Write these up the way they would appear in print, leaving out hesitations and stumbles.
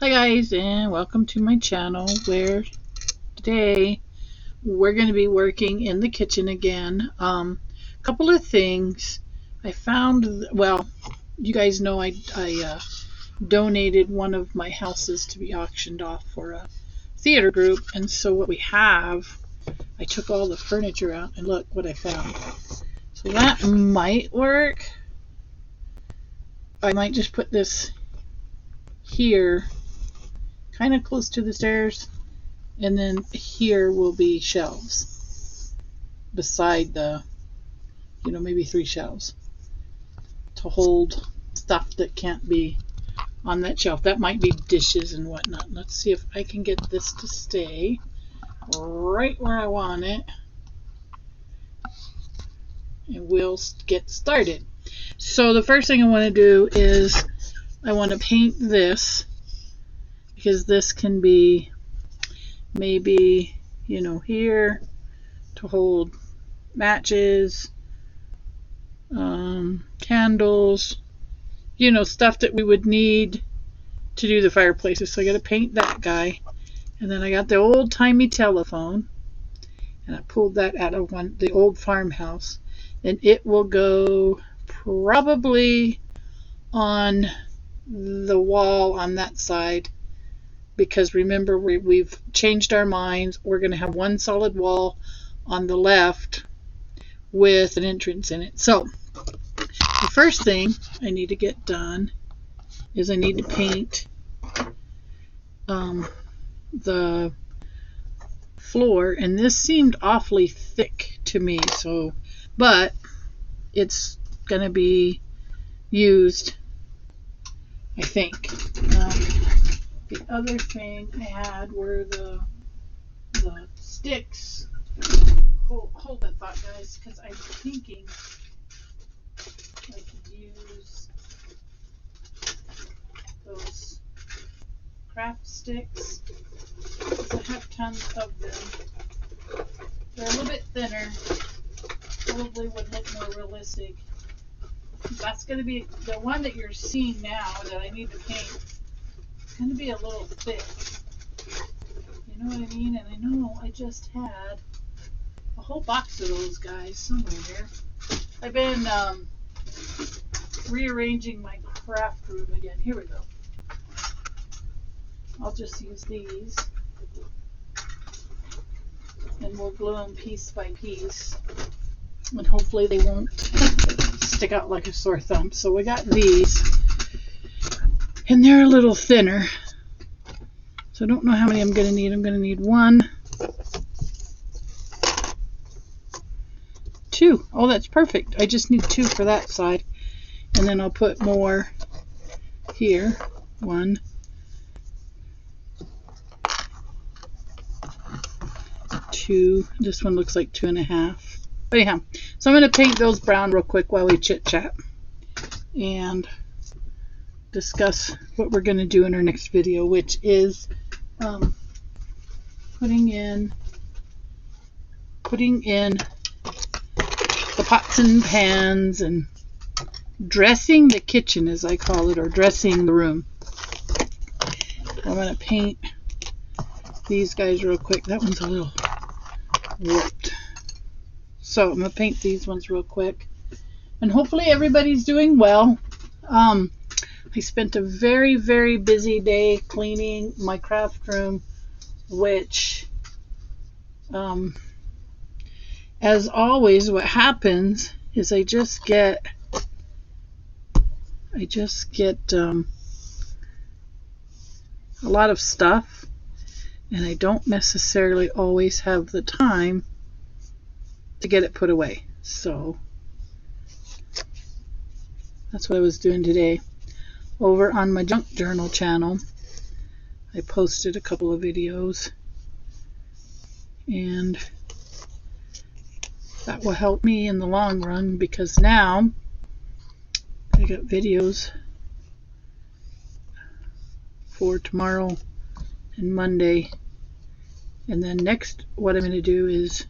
Hi guys, and welcome to my channel where today we're going to be working in the kitchen again. Couple of things I found. Well, you guys know I donated one of my houses to be auctioned off for a theater group, and so what we have, I took all the furniture out and look what I found. So that might work. I might just put this here kind of close to the stairs, and then here will be shelves beside the, maybe 3 shelves to hold stuff that can't be on that shelf. That might be dishes and whatnot. Let's see if I can get this to stay right where I want it, and we'll get started. So the first thing I want to do is I want to paint this, because this can be maybe, here to hold matches, candles, stuff that we would need to do the fireplaces. So I got to paint that guy. And then I got the old-timey telephone, and I pulled that out of the old farmhouse, and it will go probably on the wall on that side, because remember, we've changed our minds. We're going to have one solid wall on the left with an entrance in it. So the first thing I need to get done is I need to paint the floor, and this seemed awfully thick to me, but it's going to be used, I think. The other thing I had were the sticks. Hold that thought, guys, because I'm thinking I could use those craft sticks, because I have tons of them. They're a little bit thinner, probably would look more realistic. That's going to be the one that you're seeing now that I need to paint. It's going to be a little thick. You know what I mean? And I know I just had a whole box of those guys somewhere here. I've been rearranging my craft room again. Here we go. I'll just use these, and we'll glue them piece by piece, and hopefully they won't stick out like a sore thumb. So we got these, and they're a little thinner, so I don't know how many I'm going to need. I'm going to need 1, 2. Oh, that's perfect. I just need 2 for that side, and then I'll put more here. 1, 2. This one looks like 2.5. But anyhow, so I'm going to paint those brown real quick while we chit chat and discuss what we're going to do in our next video, which is putting in the pots and pans and dressing the kitchen, as I call it, or dressing the room. I'm going to paint these guys real quick. That one's a little warped. So I'm going to paint these ones real quick. And hopefully everybody's doing well. I spent a very, very busy day cleaning my craft room, which, as always, what happens is I just get a lot of stuff, and I don't necessarily always have the time to get it put away. So that's what I was doing today. Over on my junk journal channel, I posted a couple of videos, and that will help me in the long run, because now I got videos for tomorrow and Monday, and then next what I'm going to do is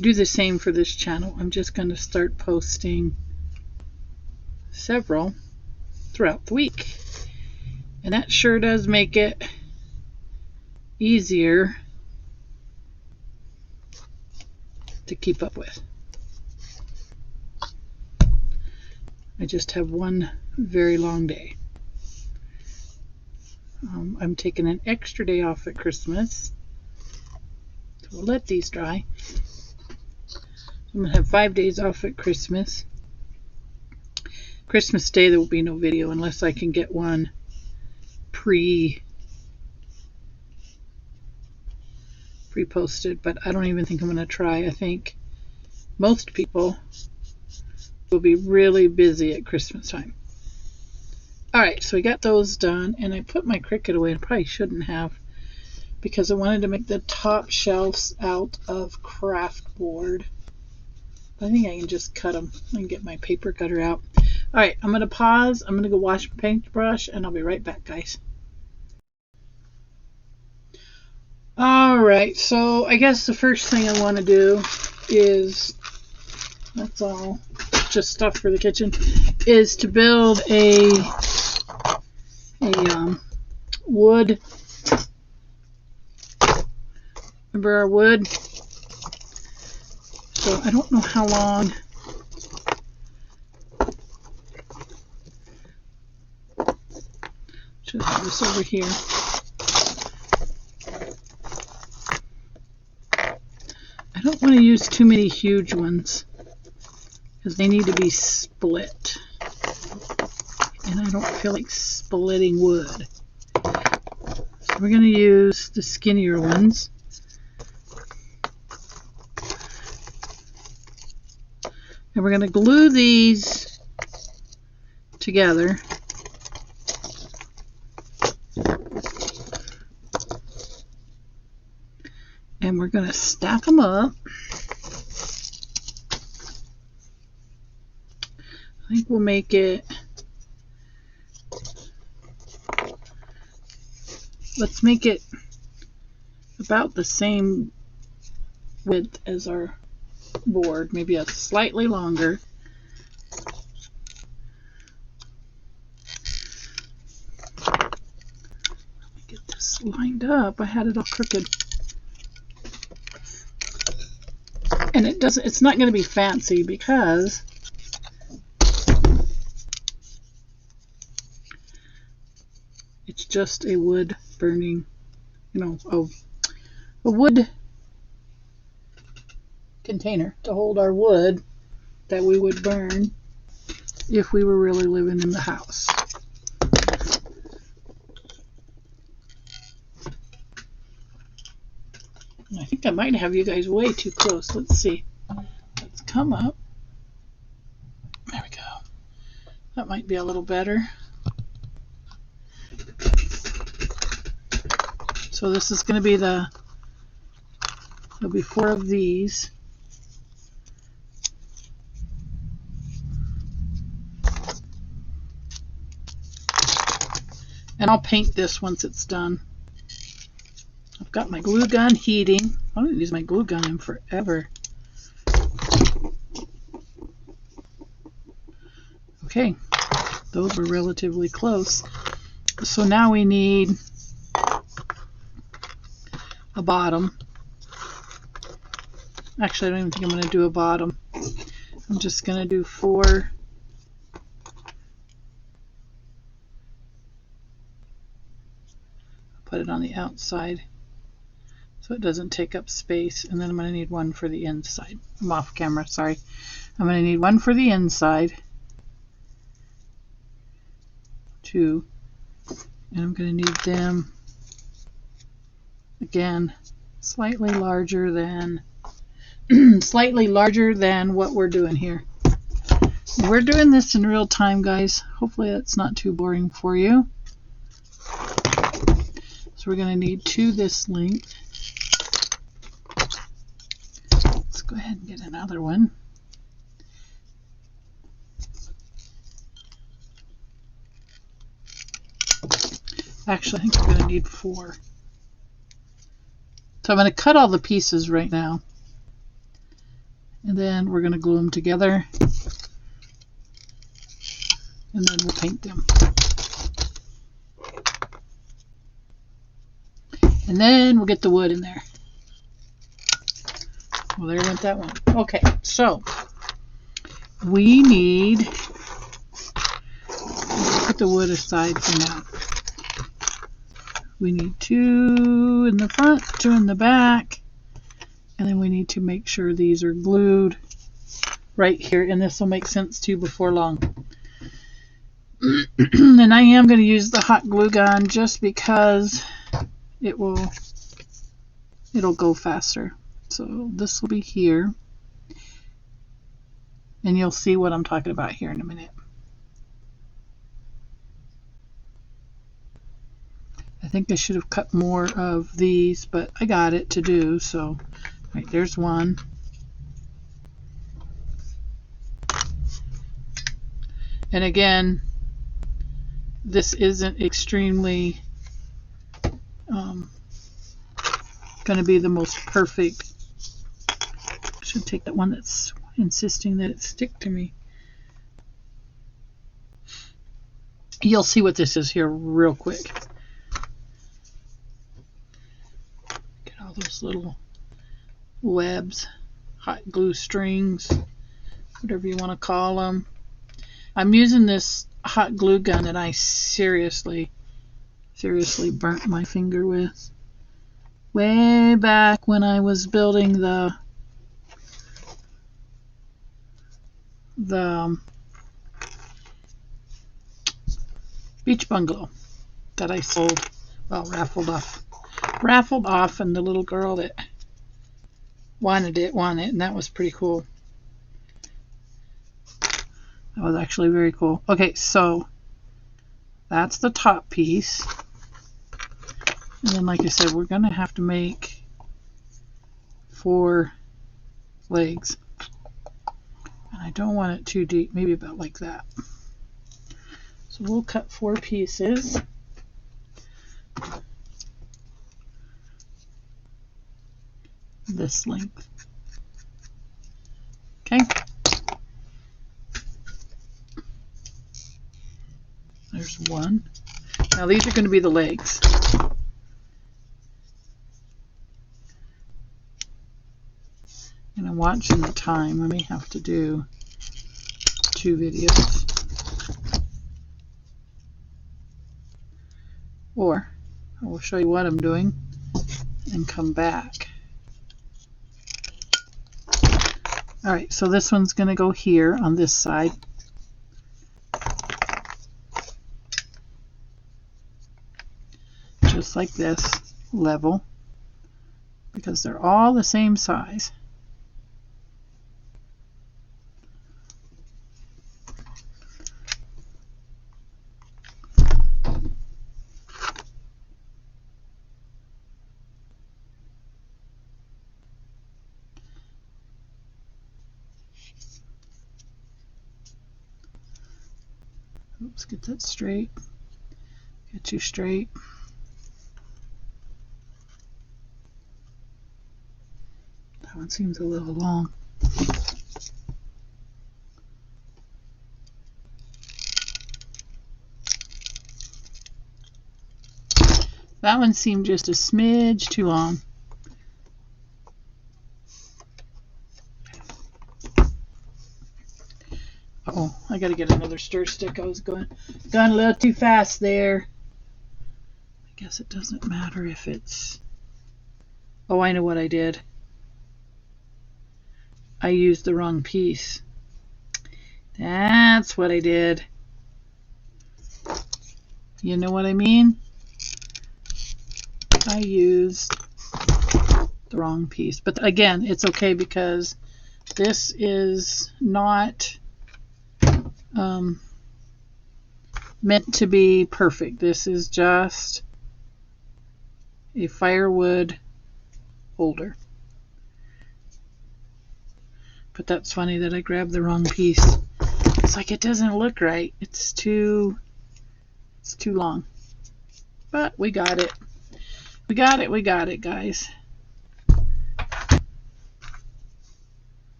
do the same for this channel. I'm just going to start posting several throughout the week, And that sure does make it easier to keep up with. I just have one very long day. I'm taking an extra day off at Christmas. So we'll let these dry. I'm going to have 5 days off at Christmas. Christmas Day there will be no video unless I can get one pre-posted, but I don't even think I'm going to try. I think most people will be really busy at Christmas time. Alright, so we got those done, and I put my Cricut away. I probably shouldn't have, because I wanted to make the top shelves out of craft board. I think I can just cut them. I can get my paper cutter out. Alright, I'm going to pause. I'm going to go wash my paintbrush, and I'll be right back, guys. Alright, so I guess the first thing I want to do is, that's all, just stuff for the kitchen, is to build a wood. Remember our wood? So I don't know how long. Should have this over here. I don't want to use too many huge ones because they need to be split. And I don't feel like splitting wood. So we're going to use the skinnier ones. And we're going to glue these together. And we're going to stack them up. I think we'll make it, let's make it about the same width as our board, maybe a slightly longer. Let me get this lined up. I had it all crooked. And it's not going to be fancy because it's just a wood burning, a wood container to hold our wood that we would burn if we were really living in the house. I think I might have you guys way too close. Let's see. Let's come up. There we go. That might be a little better. So this is going to be there'll be 4 of these. And I'll paint this once it's done. I've got my glue gun heating. I haven't used my glue gun in forever. Okay, those were relatively close. So now we need a bottom. Actually, I don't even think I'm going to do a bottom. I'm just going to do 4. Put it on the outside so it doesn't take up space, and then I'm going to need one for the inside. I'm off camera, sorry. I'm going to need one for the inside, 2, and I'm going to need them again slightly larger than what we're doing here. We're doing this in real time, guys. Hopefully that's not too boring for you. So we're going to need 2 this length. Let's go ahead and get another one. Actually, I think we're going to need 4. So I'm going to cut all the pieces right now. And then we're going to glue them together. And then we'll paint them. And then we'll get the wood in there. Well, there went that one. Okay, so we need, put the wood aside for now. We need 2 in the front, 2 in the back, and then we need to make sure these are glued right here, and this will make sense too before long. And I am going to use the hot glue gun just because it'll go faster. So this will be here, and you'll see what I'm talking about here in a minute. I think I should have cut more of these, but I got it to do. So right, there's one. And again, this isn't extremely going to be the most perfect. I should take that one that's insisting that it stick to me. You'll see what this is here real quick. Get all those little webs, hot glue strings, whatever you want to call them. I'm using this hot glue gun that I seriously burnt my finger with way back when I was building the beach bungalow that I sold, well, raffled off, and the little girl that wanted it, and that was pretty cool. That was actually very cool. Okay, so that's the top piece. And then, like I said, we're going to have to make 4 legs. And I don't want it too deep, maybe about like that. So we'll cut 4 pieces. This length. Okay. There's one. Now these are going to be the legs. And I'm watching the time. I may have to do 2 videos. Or I will show you what I'm doing and come back. Alright, so this one's going to go here on this side. Just like this, level, because they're all the same size. Oops, get that straight. Get you straight. That one seems a little long. That one seemed just a smidge too long. Oh, I gotta get another stir stick. I was going a little too fast there. I guess it doesn't matter if it's... Oh, I know what I did. I used the wrong piece. That's what I did. You know what I mean? I used the wrong piece. But again, it's okay because this is not meant to be perfect. This is just a firewood holder. But that's funny that I grabbed the wrong piece. It's like it doesn't look right. It's too long. But we got it. We got it, guys.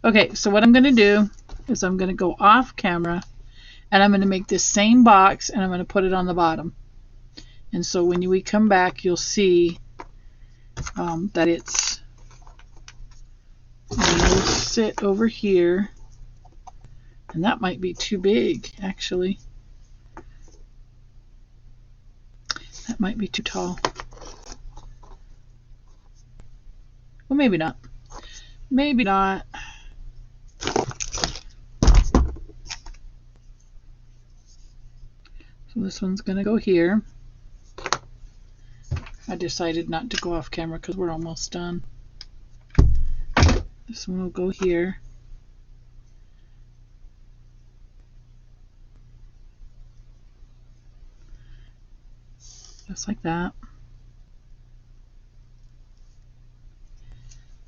Okay, so what I'm going to do is I'm going to go off camera and I'm going to make this same box and I'm going to put it on the bottom. And so when we come back, you'll see that it's will sit over here, and that might be too big actually. That might be too tall. Well, maybe not. Maybe not. So this one's gonna go here. I decided not to go off camera because we're almost done. This one will go here. Just like that.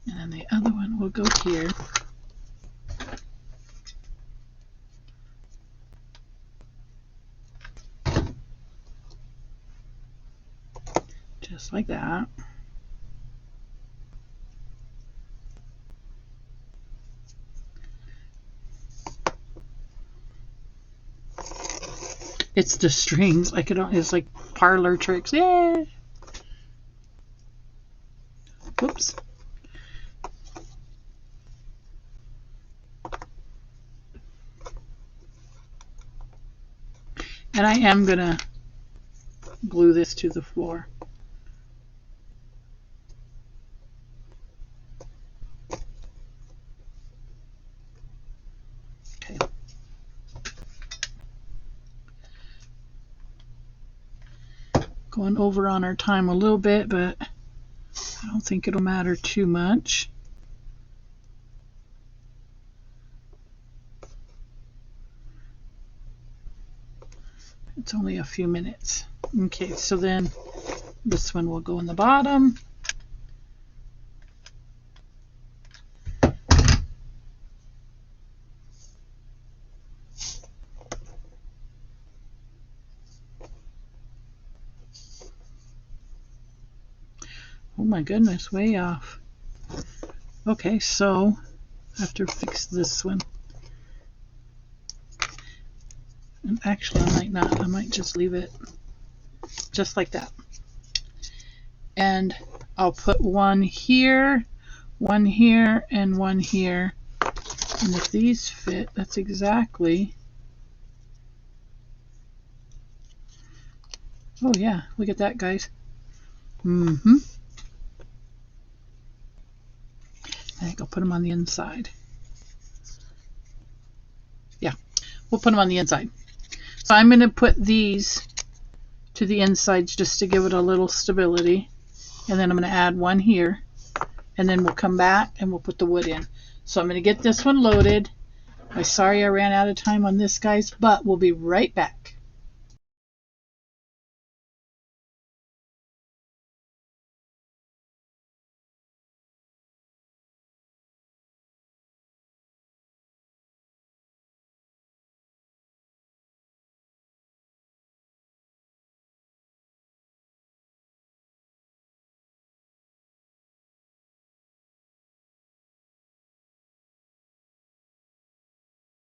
And then the other one will go here. Just like that. It's the strings. It's like parlor tricks. Yeah. Whoops. And I am gonna glue this to the floor. Okay. Going over on our time a little bit, but I don't think it'll matter too much. It's only a few minutes. Okay, so then this one will go in the bottom. Oh my goodness, way off. Okay, so I have to fix this one. And actually, I might not. I might just leave it just like that. And I'll put one here, and one here. And if these fit, that's exactly... Oh yeah, look at that, guys. I think I'll put them on the inside. Yeah, we'll put them on the inside. So I'm going to put these to the insides just to give it a little stability. And then I'm going to add one here. And then we'll come back and we'll put the wood in. So I'm going to get this one loaded. I'm sorry I ran out of time on this, guys, but we'll be right back.